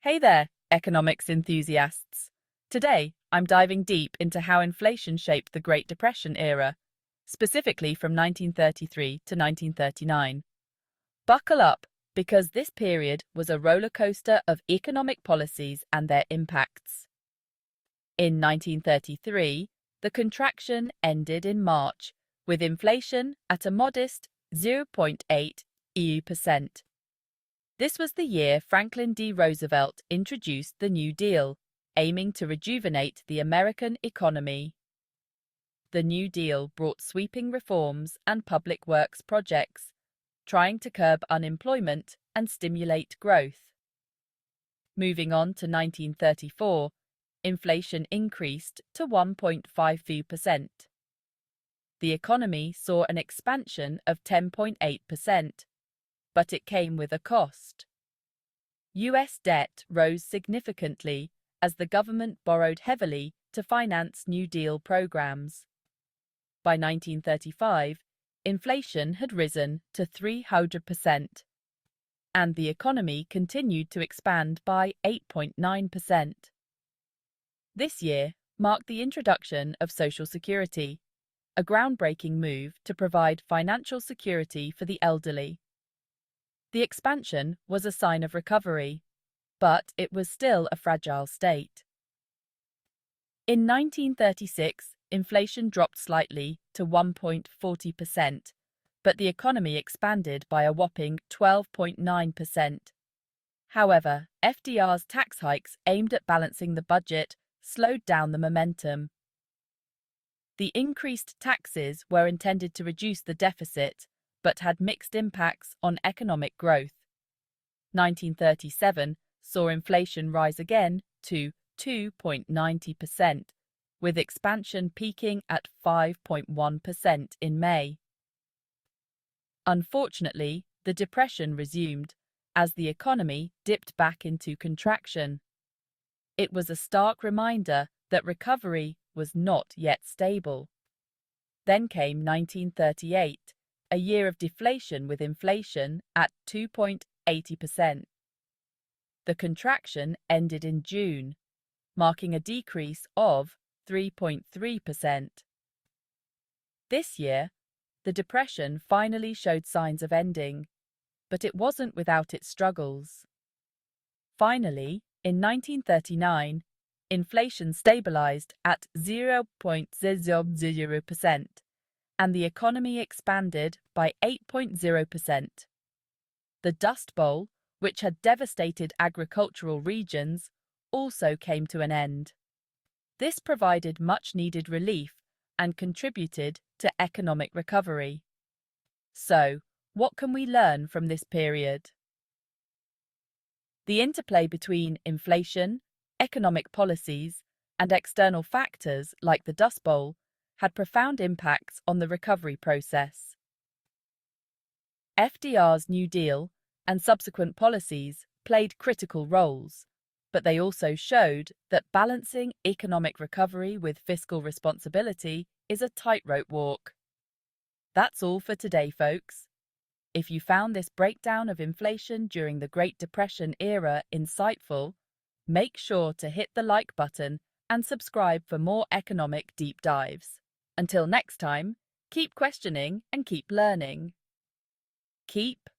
Hey there, economics enthusiasts. Today, I'm diving deep into how inflation shaped the Great Depression era, specifically from 1933 to 1939. Buckle up, because this period was a roller coaster of economic policies and their impacts. In 1933, the contraction ended in March, with inflation at a modest 0.8 EU%. This was the year Franklin D. Roosevelt introduced the New Deal, aiming to rejuvenate the American economy. The New Deal brought sweeping reforms and public works projects, trying to curb unemployment and stimulate growth. Moving on to 1934, inflation increased to 1.52%. The economy saw an expansion of 10.8%. But it came with a cost. US debt rose significantly as the government borrowed heavily to finance New Deal programs. By 1935, inflation had risen to 300%, and the economy continued to expand by 8.9%. This year marked the introduction of Social Security, a groundbreaking move to provide financial security for the elderly. The expansion was a sign of recovery, but it was still a fragile state. In 1936, inflation dropped slightly to 1.40%, but the economy expanded by a whopping 12.9%. However, FDR's tax hikes aimed at balancing the budget slowed down the momentum. The increased taxes were intended to reduce the deficit, but had mixed impacts on economic growth. 1937 saw inflation rise again to 2.90%, with expansion peaking at 5.1% in May. Unfortunately, the Depression resumed as the economy dipped back into contraction. It was a stark reminder that recovery was not yet stable. Then came 1938. A year of deflation with inflation at 2.80%. The contraction ended in June, marking a decrease of 3.3%. This year, the Depression finally showed signs of ending, but it wasn't without its struggles. Finally, in 1939, inflation stabilized at 0.00%. And the economy expanded by 8.0%. The Dust Bowl, which had devastated agricultural regions, also came to an end. This provided much-needed relief and contributed to economic recovery. So, what can we learn from this period? The interplay between inflation, economic policies, and external factors like the Dust Bowl had profound impacts on the recovery process. FDR's New Deal and subsequent policies played critical roles, but they also showed that balancing economic recovery with fiscal responsibility is a tightrope walk. That's all for today, folks. If you found this breakdown of inflation during the Great Depression era insightful, make sure to hit the like button and subscribe for more economic deep dives. Until next time, keep questioning and keep learning. Keep